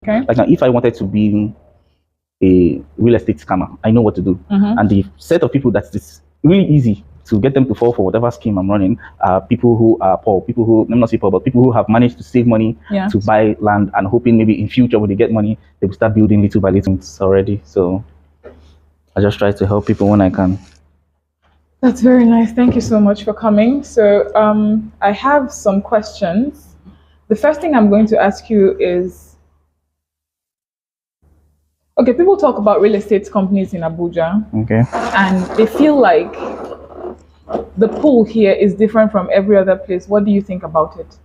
Okay. Like now, if I wanted to be a real estate scammer, I know what to do. And the set of people that's really easy to get them to fall for whatever scheme I'm running are people who are poor, people who, I'm not say poor, but people who have managed to save money to buy land and hoping maybe in future when they get money, they will start building little by little already. So I just try to help people when I can. That's very nice. Thank you so much for coming. So I have some questions. The first thing I'm going to ask you is, okay, people talk about real estate companies in Abuja. Okay. And they feel like the pool here is different from every other place. What do you think about it?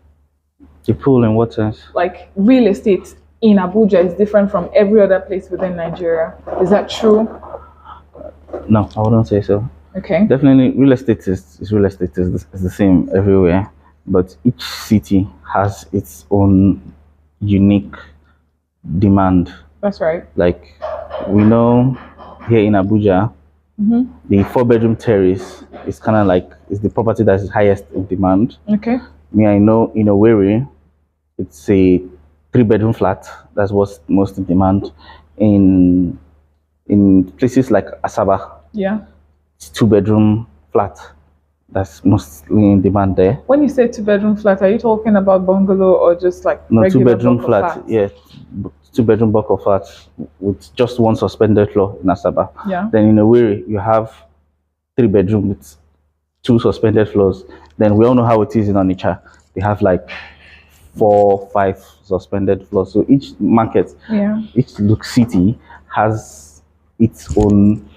The pool in what sense? Like real estate in Abuja is different from every other place within Nigeria. Is that true? No, I wouldn't say so. Okay. Definitely, real estate is real estate is the same everywhere, but each city has its own unique demand. That's right. Like we know here in Abuja, the 4-bedroom terrace is kind of like is the property that is highest in demand. Okay. I know in Owerri, it's a 3-bedroom flat. That's what's most in demand. In places like Asaba, it's 2-bedroom flat. That's mostly in demand there. When you say 2-bedroom flat, are you talking about bungalow or just like no 2-bedroom flat? Yeah, 2-bedroom block of flats with just one suspended floor in Asaba. Yeah. Then in Owerri, you have 3-bedroom with 2 suspended floors. Then we all know how it is in Onitsha. They have like 4, 5 suspended floors. So each market, each city has its own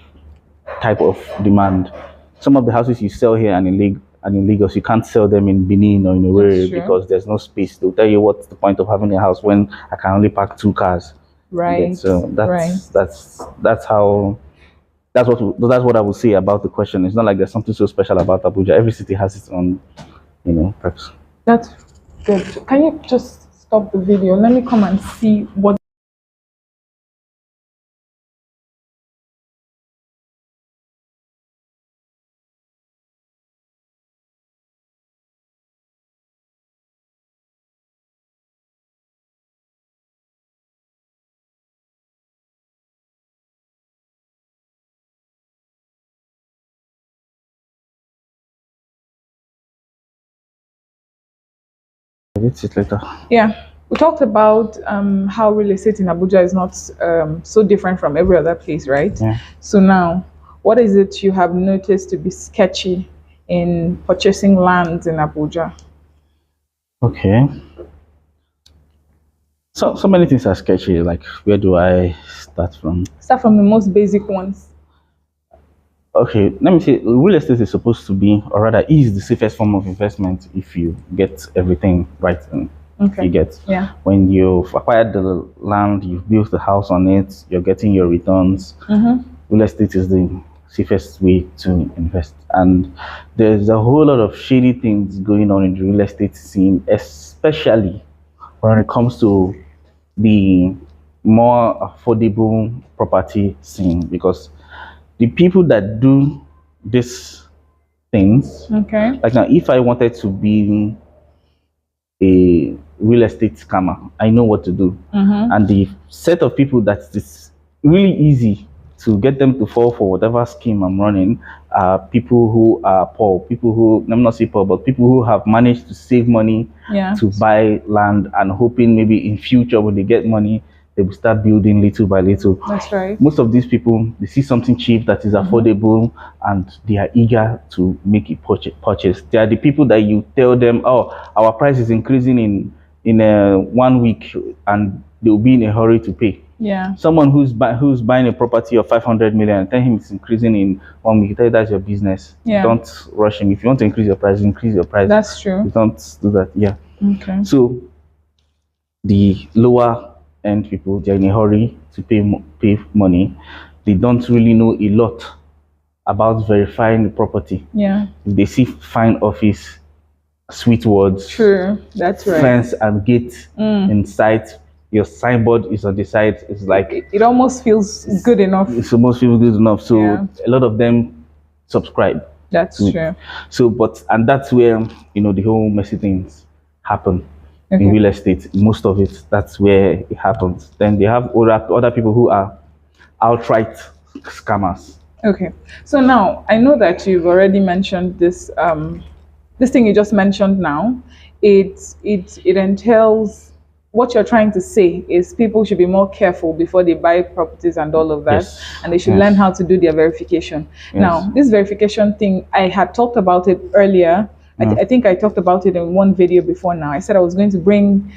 type of demand. Some of the houses you sell here and in Lagos, you can't sell them in Benin or in Owerri because there's no space. They'll tell you what's the point of having a house when I can only park 2 cars. Right. So that's what I would say about the question. It's not like there's something so special about Abuja. Every city has its own, purpose. That's good. Can you just stop the video? Let me come and see what. Let's sit later. Yeah. We talked about how real estate in Abuja is not so different from every other place, right? Yeah. So now, what is it you have noticed to be sketchy in purchasing lands in Abuja? Okay. So many things are sketchy. Like, where do I start from? Start from the most basic ones. Okay, let me say, real estate is supposed to be, or rather, is the safest form of investment if you get everything right. You get when you've acquired the land, you've built the house on it, you're getting your returns. Real estate is the safest way to invest, and there's a whole lot of shady things going on in the real estate scene, especially when it comes to the more affordable property scene, because the people that do these things, like now, if I wanted to be a real estate scammer, I know what to do. And the set of people that's really easy to get them to fall for whatever scheme I'm running are people who are poor, people who, I'm not saying poor, but people who have managed to save money to buy land and hoping maybe in future when they get money, they will start building little by little. That's right. Most of these people, they see something cheap that is affordable and they are eager to make a purchase. They are the people that you tell them, oh, our price is increasing in 1 week, and they will be in a hurry to pay. Yeah. Someone who's buying a property of 500 million, tell him it's increasing in 1 week. Tell you that's your business. Yeah. Don't rush him. If you want to increase your price, increase your price. That's true. You don't do that. Yeah. Okay. So the lower end people, they're in a hurry to pay money. They don't really know a lot about verifying the property. Yeah. If they see fine office, sweet words, true, that's right, fence and gate in sight, your signboard is on the side, it's like it almost feels good enough. It's almost feels good enough. So a lot of them subscribe. That's true. So and that's where the whole messy things happen. in real estate. Most of it, that's where it happens. Then they have other people who are outright scammers. Okay. So now I know that you've already mentioned this this thing you just mentioned now. It entails, what you're trying to say is people should be more careful before they buy properties and all of that. Yes. And they should learn how to do their verification. Yes. Now, this verification thing, I had talked about it earlier. I think I talked about it in one video before now. I said I was going to bring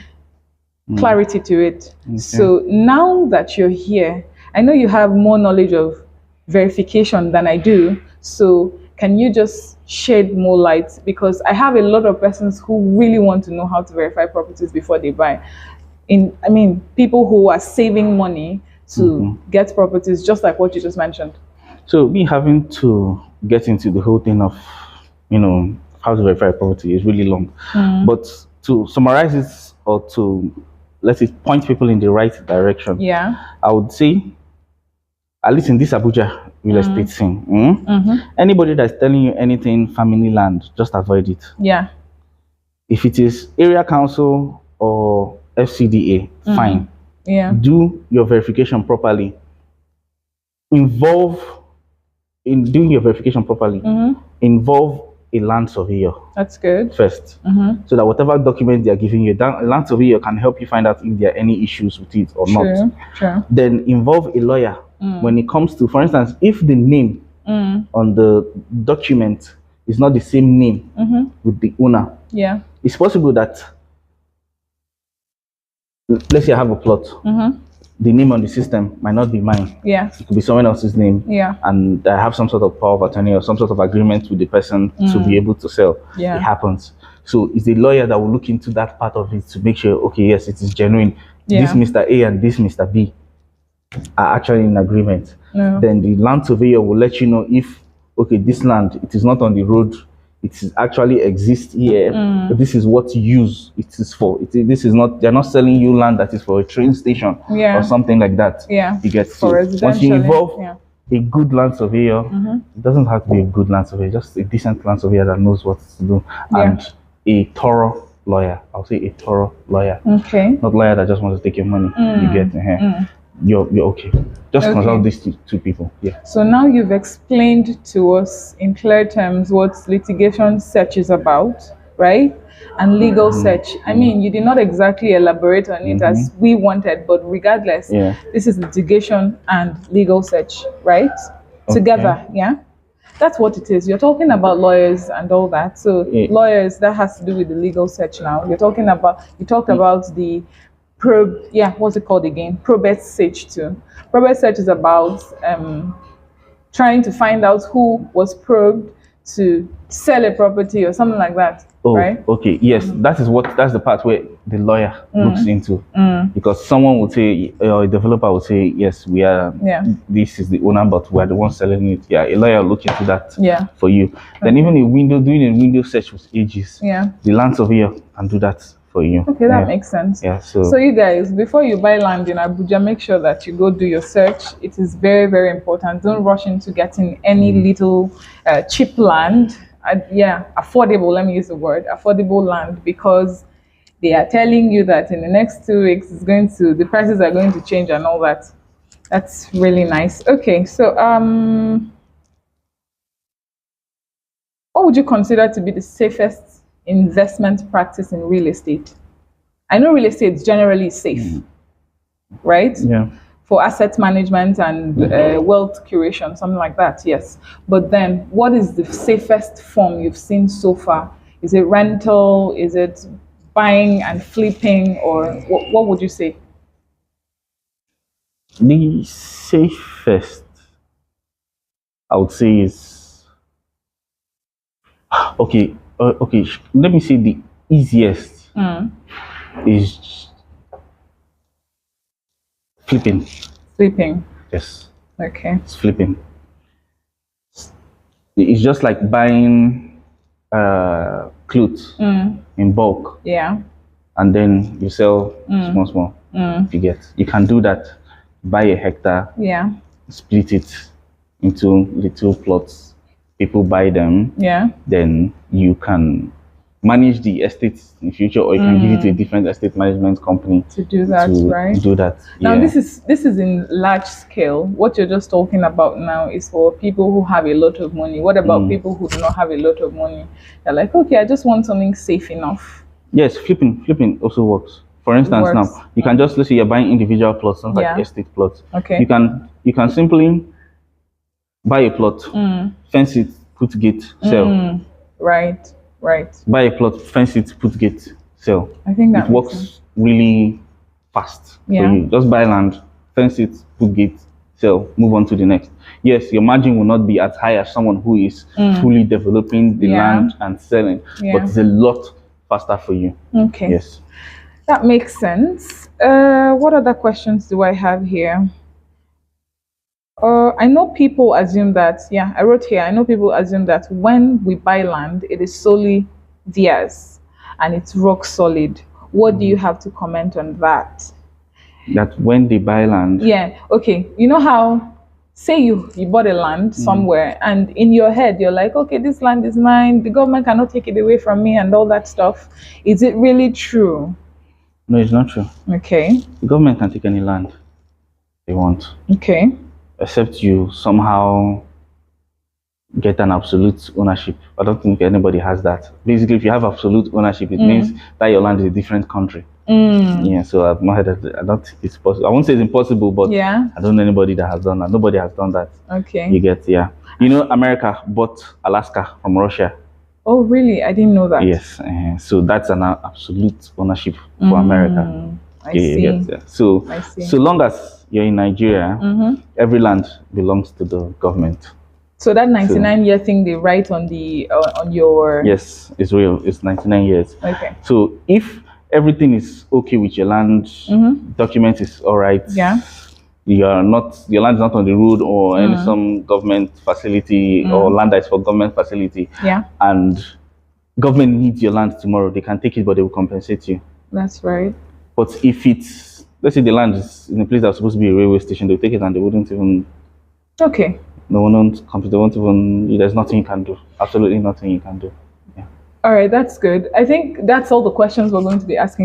clarity to it. Okay. So now that you're here, I know you have more knowledge of verification than I do. So can you just shed more light? Because I have a lot of persons who really want to know how to verify properties before they buy. I mean, people who are saving money to get properties, just like what you just mentioned. So me having to get into the whole thing of, how to verify property is really long. But to summarize it, or to, let's say, point people in the right direction, I would say, at least in this Abuja real estate scene, anybody that's telling you anything family land, just avoid it. Yeah. If it is area council or FCDA, fine. Yeah. Do your verification properly. In doing your verification properly, involve a land surveyor. That's good. First, so that whatever document they are giving you, that land surveyor can help you find out if there are any issues with it or not. True. Then involve a lawyer when it comes to, for instance, if the name on the document is not the same name with the owner. Yeah. It's possible that, let's say I have a plot. The name on the system might not be mine. Yeah. It could be someone else's name. Yeah. And I have some sort of power of attorney or some sort of agreement with the person to be able to sell. Yeah. It happens. So it's the lawyer that will look into that part of it to make sure, okay, yes, it is genuine. Yeah. This Mr. A and this Mr. B are actually in agreement. Yeah. Then the land surveyor will let you know if, okay, this land, it is not on the road, it is actually exists here, but this is what use it is for. This is not, they're not selling you land that is for a train station or something like that. Yeah. You get for residential. Once you involve a good land surveyor, it doesn't have to be a good land surveyor, just a decent land surveyor that knows what to do, and a thorough lawyer. I'll say a thorough lawyer. Okay. Not lawyer that just wants to take your money. You get here. You're okay. Just consult these two people. Yeah. So now you've explained to us in clear terms what litigation search is about, right? And legal search. I mean, you did not exactly elaborate on it as we wanted, but regardless, this is litigation and legal search, right? Together, yeah? That's what it is. You're talking about lawyers and all that. So lawyers, that has to do with the legal search now. You talked about the what's it called again? Probate search too. Probate search is about trying to find out who was probed to sell a property or something like that. Oh, right? Okay. Yes, that's the part where the lawyer looks into, because someone would say, or a developer would say, yes, we are. This is the owner, but we are the ones selling it. Yeah, a lawyer will look into that. For you. Then even doing a window search with ages. The land surveyor can do that for you. Okay, that makes sense. Yeah. So you guys, before you buy land in Abuja, make sure that you go do your search. It is very, very important. Don't rush into getting any little cheap land. Affordable. Let me use the word affordable land, because they are telling you that in the next 2 weeks the prices are going to change and all that. That's really nice. Okay, so what would you consider to be the safest investment practice in real estate? I know real estate is generally safe, right? Yeah. For asset management and wealth curation, something like that, yes. But then, what is the safest form you've seen so far? Is it rental? Is it buying and flipping? Or what would you say? The safest, I would say, is... Okay, let me say the easiest is flipping. Flipping. Yes. Okay. It's flipping. It's just like buying clothes in bulk. Yeah. And then you sell small. You can do that. Buy a hectare. Yeah. Split it into little plots. People buy them. Yeah. Then you can manage the estate in future, or you can give it to a different estate management company to do that, right? Do that. Now, this is in large scale. What you're just talking about now is for people who have a lot of money. What about people who do not have a lot of money? They're like, okay, I just want something safe enough. Yes, flipping also works. For instance, now you can just, let's say you're buying individual plots, not like estate plots. Okay. You can simply buy a plot, fence it, put gate, sell. Right. Buy a plot, fence it, put gate, sell. I think that works really fast. Yeah. So you just buy land, fence it, put gate, sell, move on to the next. Yes, your margin will not be as high as someone who is fully developing the land and selling, but it's a lot faster for you. Okay. Yes. That makes sense. What other questions do I have here? I know people assume that, I wrote here, I know people assume that when we buy land, it is solely theirs and it's rock solid. What do you have to comment on that? That when they buy land? Yeah, okay. You know how, say you bought a land somewhere and in your head, you're like, okay, this land is mine, the government cannot take it away from me and all that stuff. Is it really true? No, it's not true. Okay. The government can take any land they want. Okay. Except you somehow get an absolute ownership. I don't think anybody has that. Basically, if you have absolute ownership, it means that your land is a different country. Yeah, so I don't think it's possible. I won't say it's impossible, but I don't know anybody that has done that. Nobody has done that. Okay. You get, You know, America bought Alaska from Russia. Oh, really? I didn't know that. Yes. So that's an absolute ownership for America. I see. So long as you're in Nigeria, every land belongs to the government. So that 99-year thing they write on the on your... Yes, it's real. It's 99 years. Okay. So if everything is okay with your land, document is all right. Yeah. Your land is not on the road or any some government facility or land that is for government facility. Yeah. And government needs your land tomorrow, they can take it, but they will compensate you. That's right. But if it's, let's say the land is in a place that's supposed to be a railway station, they'll take it and they wouldn't even... Okay. No one won't come, they won't even... There's nothing you can do. Absolutely nothing you can do. Yeah. All right, that's good. I think that's all the questions we're going to be asking.